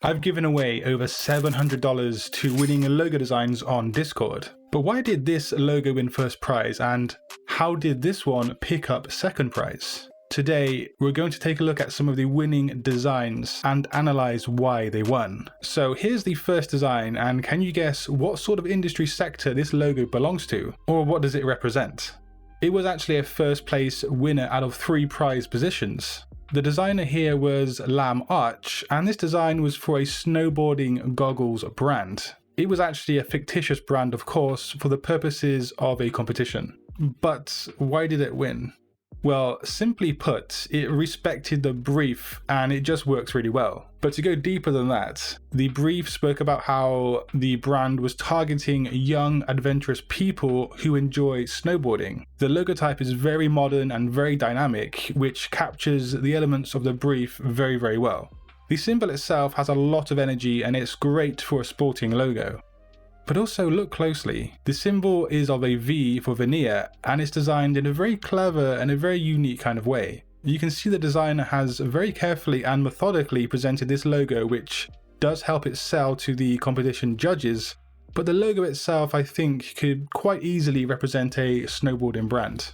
I've given away over $700 to winning logo designs on Discord. But why did this logo win first prize, and how did this one pick up second prize? Today, we're going to take a look at some of the winning designs and analyze why they won. So here's the first design, and can you guess what sort of industry sector this logo belongs to? Or what does it represent? It was actually a first place winner out of 3 prize positions. The designer here was Lamb Arch, and this design was for a snowboarding goggles brand. It was actually a fictitious brand, of course, for the purposes of a competition. But why did it win? Well, simply put, it respected the brief and it just works really well. But to go deeper than that, the brief spoke about how the brand was targeting young, adventurous people who enjoy snowboarding. The logo type is very modern and very dynamic, which captures the elements of the brief very, very well. The symbol itself has a lot of energy and it's great for a sporting logo. But also look closely. The symbol is of a V for veneer and it's designed in a very clever and a very unique kind of way. You can see the designer has very carefully and methodically presented this logo, which does help it sell to the competition judges, but the logo itself I think could quite easily represent a snowboarding brand.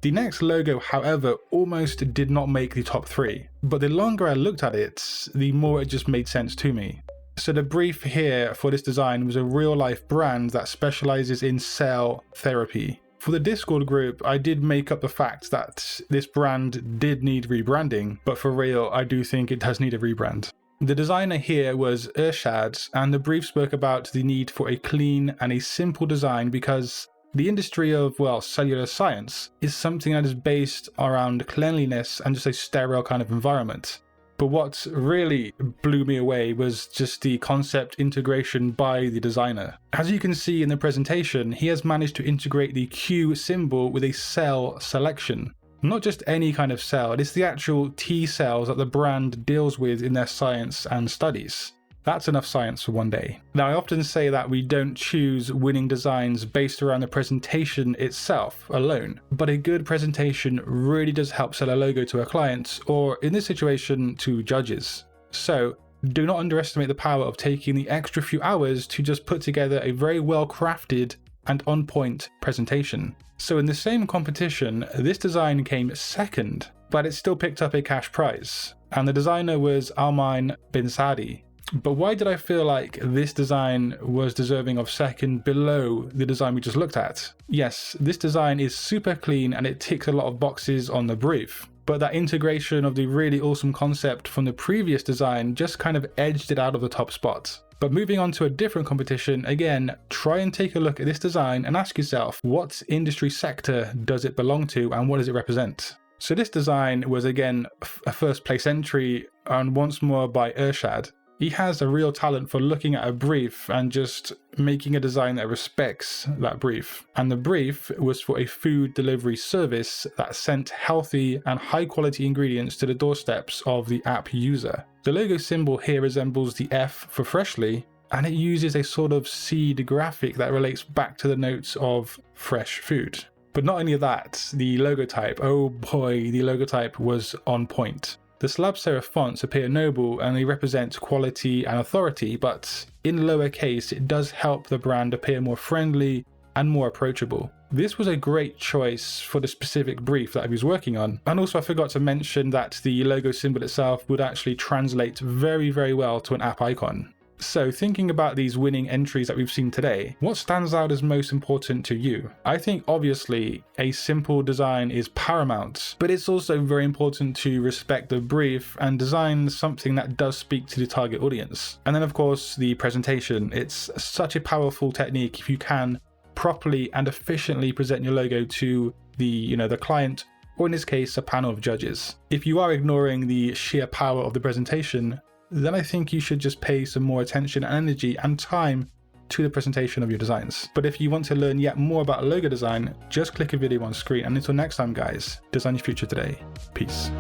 The next logo, however, almost did not make the top 3, but the longer I looked at it, the more it just made sense to me. So the brief here for this design was a real-life brand that specializes in cell therapy. For the Discord group, I did make up the fact that this brand did need rebranding, but for real, I do think it does need a rebrand. The designer here was Urshad, and the brief spoke about the need for a clean and a simple design because the industry of, well, cellular science is something that is based around cleanliness and just a sterile kind of environment. But what really blew me away was just the concept integration by the designer. As you can see in the presentation, he has managed to integrate the Q symbol with a cell selection. Not just any kind of cell, it's the actual T cells that the brand deals with in their science and studies. That's enough science for one day. Now, I often say that we don't choose winning designs based around the presentation itself alone, but a good presentation really does help sell a logo to a client, or in this situation, to judges. So, do not underestimate the power of taking the extra few hours to just put together a very well crafted and on point presentation. So in the same competition, this design came second, but it still picked up a cash prize, and the designer was Almine Bin Sadi. But why did I feel like this design was deserving of second below the design we just looked at? Yes, this design is super clean and it ticks a lot of boxes on the brief, but that integration of the really awesome concept from the previous design just kind of edged it out of the top spot. But moving on to a different competition, again, try and take a look at this design and ask yourself, what industry sector does it belong to and what does it represent? So this design was again a first place entry, and once more by Urshad. He has a real talent for looking at a brief and just making a design that respects that brief. And the brief was for a food delivery service that sent healthy and high quality ingredients to the doorsteps of the app user. The logo symbol here resembles the F for freshly, and it uses a sort of seed graphic that relates back to the notes of fresh food. But not only that, the logo type, oh boy, the logo type was on point. The slab serif fonts appear noble and they represent quality and authority, but in lowercase it does help the brand appear more friendly and more approachable. This was a great choice for the specific brief that I was working on. And also I forgot to mention that the logo symbol itself would actually translate very, very well to an app icon. So thinking about these winning entries that we've seen today, what stands out as most important to you? I think obviously a simple design is paramount, but it's also very important to respect the brief and design something that does speak to the target audience. And then of course the presentation, it's such a powerful technique if you can properly and efficiently present your logo to the client, or in this case a panel of judges. If you are ignoring the sheer power of the presentation, then I think you should just pay some more attention and energy and time to the presentation of your designs. But if you want to learn yet more about logo design, just click a video on screen. And until next time guys, design your future today. Peace.